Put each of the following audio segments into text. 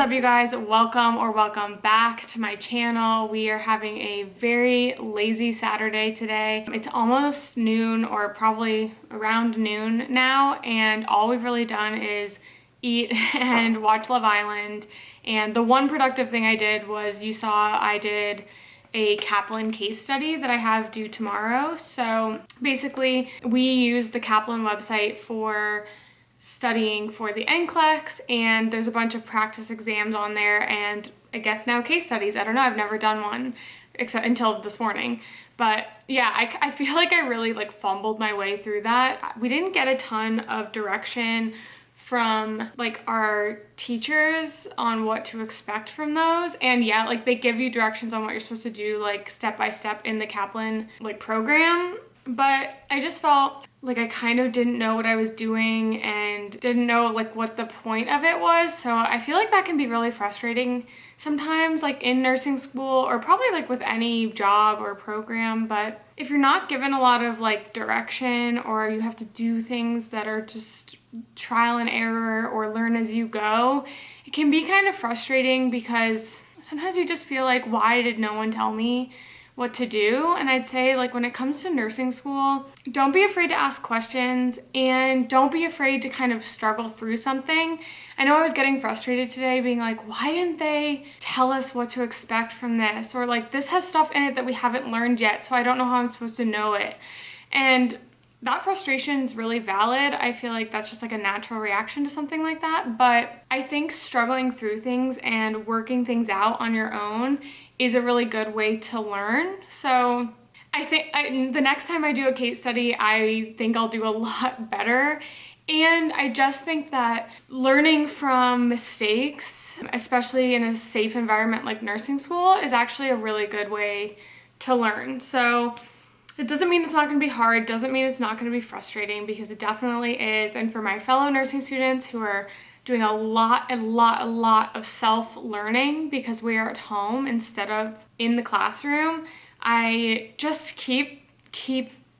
up, you guys? Welcome back to my channel. We are having a very lazy Saturday today. It's almost noon, or probably around noon now, and all we've really done is eat and watch Love Island. And the one productive thing I did was, you saw I did a Kaplan case study that I have due tomorrow. So basically we use the Kaplan website for studying for the NCLEX, and there's a bunch of practice exams on there, and I guess now case studies. I don't know, I've never done one except until this morning. But yeah, I feel like I really fumbled my way through that. We didn't get a ton of direction from our teachers on what to expect from those, and yeah, they give you directions on what you're supposed to do step by step in the Kaplan program, but I just felt like I kind of didn't know what I was doing and didn't know what the point of it was. So I feel like that can be really frustrating sometimes, in nursing school, or probably with any job or program. But if you're not given a lot of direction, or you have to do things that are just trial and error or learn as you go, it can be kind of frustrating, because sometimes you just feel like, why did no one tell me what to do? And I'd say when it comes to nursing school, don't be afraid to ask questions, and don't be afraid to kind of struggle through something. I know I was getting frustrated today, being why didn't they tell us what to expect from this? Or this has stuff in it that we haven't learned yet, so I don't know how I'm supposed to know it. And that frustration is really valid. I feel like that's just a natural reaction to something like that. But I think struggling through things and working things out on your own is a really good way to learn. So I think the next time I do a case study, I think I'll do a lot better. And I just think that learning from mistakes, especially in a safe environment like nursing school, is actually a really good way to learn. So it doesn't mean it's not going to be hard, doesn't mean it's not going to be frustrating, because it definitely is. And for my fellow nursing students who are doing a lot of self-learning because we are at home instead of in the classroom, I just keep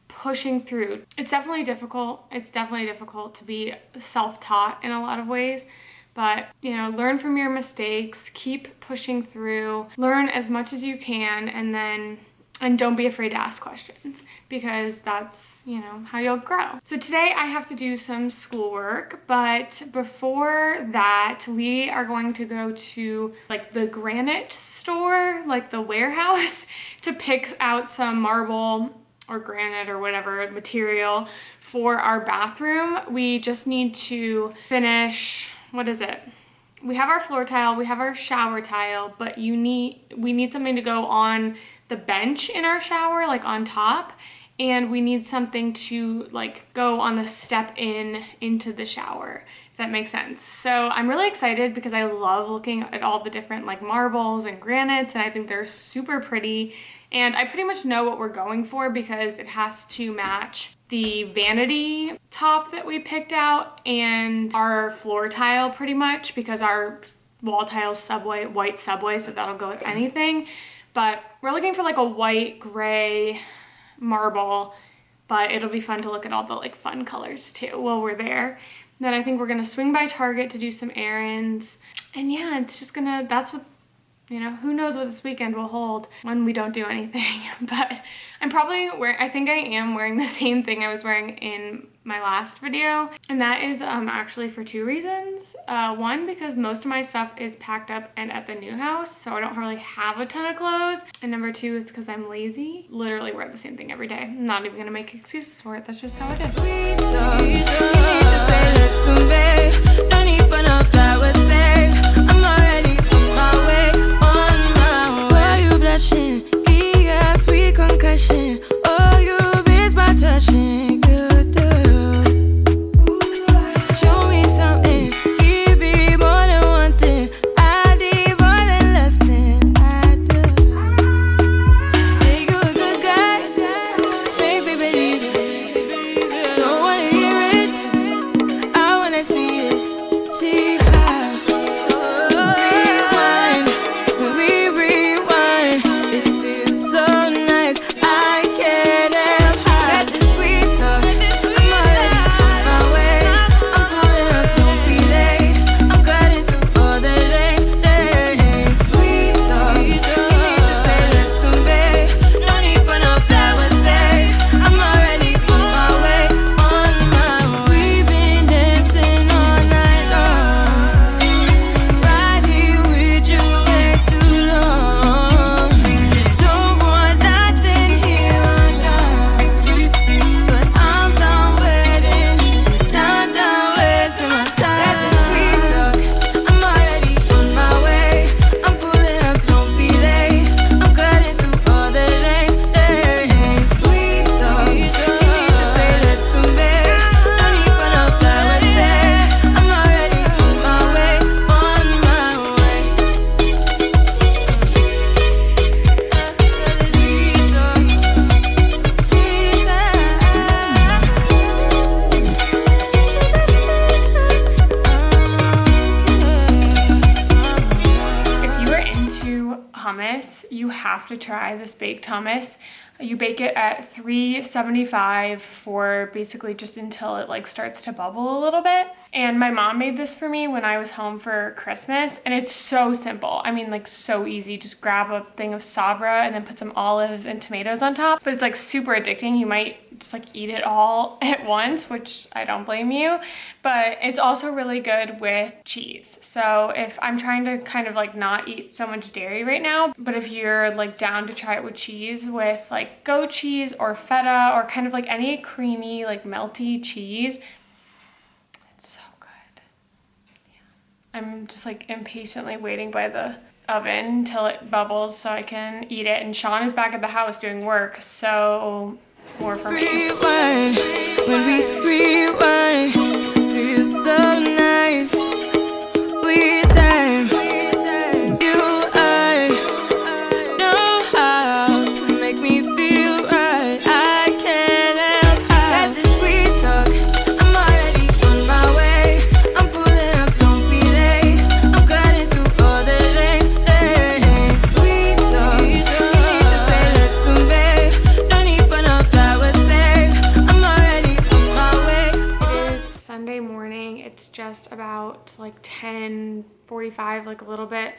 pushing through. It's definitely difficult. It's definitely difficult to be self-taught in a lot of ways. But, learn from your mistakes, keep pushing through, learn as much as you can, and don't be afraid to ask questions, because that's, how you'll grow. So today I have to do some schoolwork, but before that, we are going to go to the granite store, the warehouse, to pick out some marble or granite or whatever material for our bathroom. We just need to finish, what is it? We have our floor tile, we have our shower tile, but we need something to go on the bench in our shower, on top, and we need something to go on the step into the shower, if that makes sense. So I'm really excited because I love looking at all the different marbles and granites, and I think they're super pretty. And I pretty much know what we're going for, because it has to match the vanity top that we picked out and our floor tile pretty much, because our wall tile is white subway, so that'll go with anything. But we're looking for a white gray marble, but it'll be fun to look at all the fun colors too while we're there. Then I think we're gonna swing by Target to do some errands. And yeah, it's just that's what, who knows what this weekend will hold when we don't do anything. But I'm probably I think I am wearing the same thing I was wearing in my last video, and that is actually for two reasons. One, because most of my stuff is packed up and at the new house, so I don't really have a ton of clothes. And number two is because I'm lazy. Literally wear the same thing every day. I'm not even gonna make excuses for it. That's just how it is. Sweet concussion, oh, you miss my touching, good girl. Show me something, give me more than one thing. I need more than less than I do. Say you're a good guy, make me believe it. Don't wanna hear it, hummus. You have to try this baked hummus. You bake it at 375 for basically just until it like starts to bubble a little bit. And my mom made this for me when I was home for Christmas, and it's so simple. I mean, like so easy. Just grab a thing of Sabra and then put some olives and tomatoes on top. But it's like super addicting. You might just like eat it all at once, which I don't blame you. But it's also really good with cheese. So if I'm trying to kind of like not eat so much dairy right now, but if you're like down to try it with cheese, with like goat cheese or feta or kind of like any creamy like melty cheese, it's so good. Yeah. I'm just like impatiently waiting by the oven till it bubbles so I can eat it. And Sean is back at the house doing work, so more for me. Rewind, when we rewind, feels so nice. We time, you I know how to make me feel right. I can't help how. Got this sweet talk, I'm already on my way. I'm pulling up, don't be late. I'm cutting through all the lanes. Sweet talk, you need to say less to me. Don't need for no flowers, babe. I'm already on my way. It is Sunday morning. It's just about like 10:45, like a little bit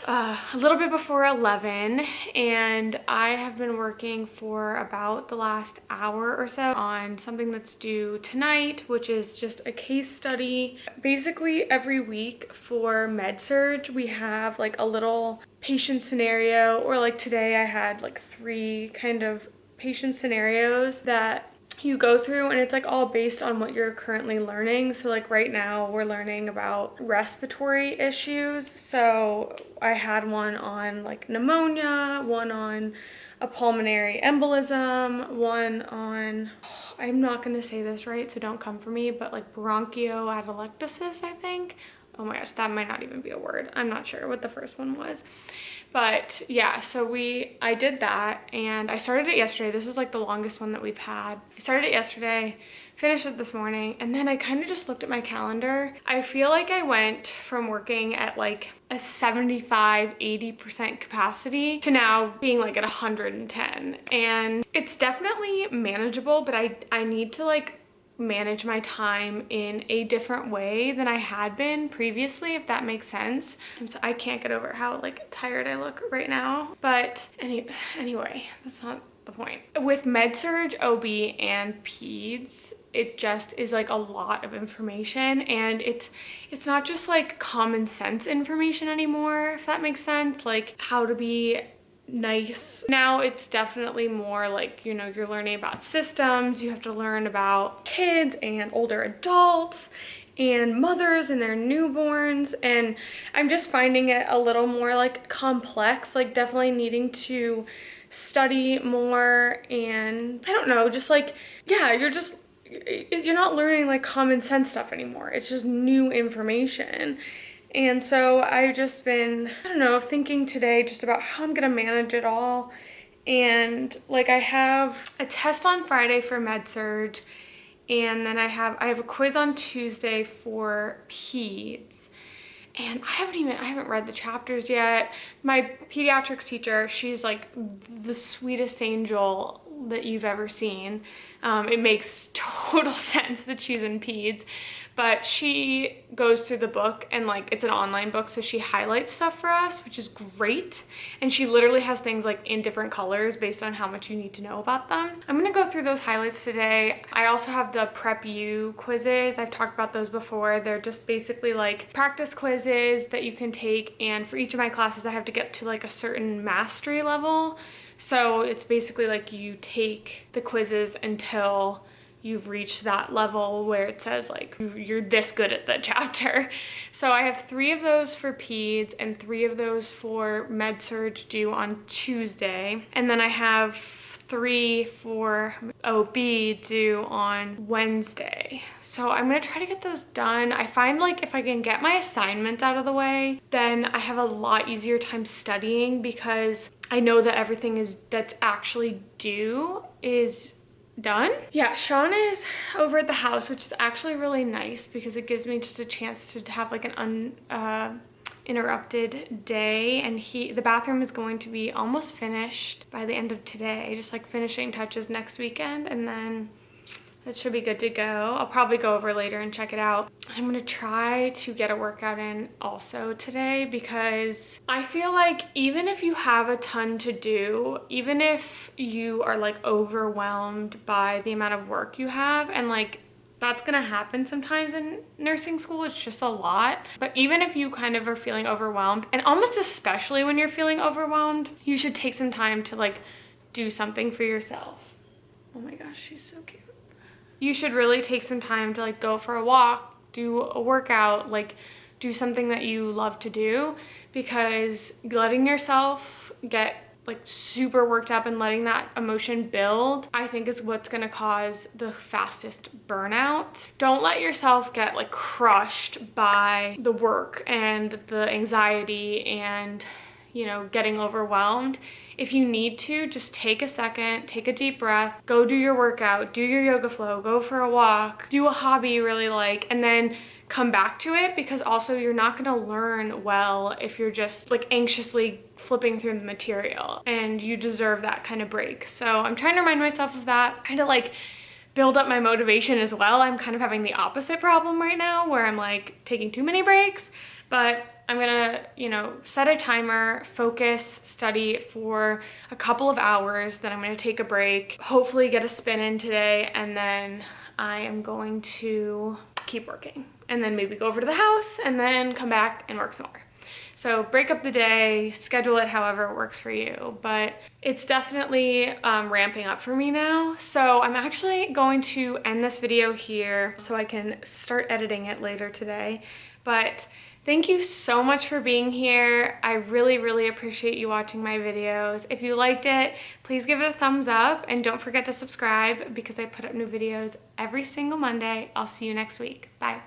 before 11, and I have been working for about the last hour or so on something that's due tonight, which is just a case study. Basically every week for med-surg we have like a little patient scenario, or like today I had like 3 kind of patient scenarios that you go through, and it's like all based on what you're currently learning. So like right now we're learning about respiratory issues. So I had one on like pneumonia, one on a pulmonary embolism, one on, I'm not gonna say this right, so don't come for me, but like bronchioatelectasis, I think. Oh my gosh, that might not even be a word. I'm not sure what the first one was. But yeah, so I did that, and I started it yesterday. This was like the longest one that we've had. I started it yesterday, finished it this morning, and then I kind of just looked at my calendar. I feel like I went from working at like a 75-80% capacity to now being like at 110. And it's definitely manageable, but I need to like manage my time in a different way than I had been previously, if that makes sense. And so I can't get over how like tired I look right now. But anyway, that's not the point. With med-surg, OB, and peds, it just is like a lot of information, and it's not just like common sense information anymore, if that makes sense, like how to be nice. Now it's definitely more like, you know, you're learning about systems, you have to learn about kids and older adults and mothers and their newborns, and I'm just finding it a little more like complex, like definitely needing to study more. And I don't know, just like, yeah, you're not learning like common sense stuff anymore. It's just new information. And so I've just been, I don't know, thinking today just about how I'm gonna manage it all. And like I have a test on Friday for med-surg, and then I have a quiz on Tuesday for peds. And I haven't read the chapters yet. My pediatrics teacher, she's like the sweetest angel that you've ever seen. It makes total sense that she's in peds, but she goes through the book, and like it's an online book, so she highlights stuff for us, which is great. And she literally has things like in different colors based on how much you need to know about them. I'm gonna go through those highlights today. I also have the Prep U quizzes. I've talked about those before. They're just basically like practice quizzes that you can take, and for each of my classes I have to get to like a certain mastery level. So it's basically like you take the quizzes until you've reached that level where it says like you're this good at the chapter. So I have 3 of those for peds and 3 of those for med-surg due on Tuesday. And then I have 3 for OB due on Wednesday. So I'm gonna try to get those done. I find like if I can get my assignments out of the way, then I have a lot easier time studying, because I know that everything that's actually due is done. Yeah, Sean is over at the house, which is actually really nice because it gives me just a chance to have like an interrupted day, and the bathroom is going to be almost finished by the end of today, just like finishing touches next weekend, and then it should be good to go. I'll probably go over later and check it out. I'm gonna try to get a workout in also today, because I feel like even if you have a ton to do, even if you are like overwhelmed by the amount of work you have, and like that's gonna happen sometimes in nursing school, it's just a lot. But even if you kind of are feeling overwhelmed, and almost especially when you're feeling overwhelmed, you should take some time to like do something for yourself. Oh my gosh, she's so cute. You should really take some time to like go for a walk, do a workout, like do something that you love to do, because letting yourself get like super worked up and letting that emotion build, I think is what's gonna cause the fastest burnout. Don't let yourself get like crushed by the work and the anxiety and, you know, getting overwhelmed. If you need to, just take a second, take a deep breath, go do your workout, do your yoga flow, go for a walk, do a hobby you really like, and then come back to it, because also you're not gonna learn well if you're just like anxiously flipping through the material, and you deserve that kind of break. So I'm trying to remind myself of that, kind of like build up my motivation as well. I'm kind of having the opposite problem right now, where I'm like taking too many breaks, but I'm gonna, you know, set a timer, focus, study for a couple of hours, then I'm gonna take a break, hopefully get a spin in today, and then I am going to keep working, and then maybe go over to the house and then come back and work some more. So break up the day, schedule it however it works for you, but it's definitely ramping up for me now. So I'm actually going to end this video here so I can start editing it later today. But thank you so much for being here. I really, really appreciate you watching my videos. If you liked it, please give it a thumbs up, and don't forget to subscribe, because I put up new videos every single Monday. I'll see you next week. Bye.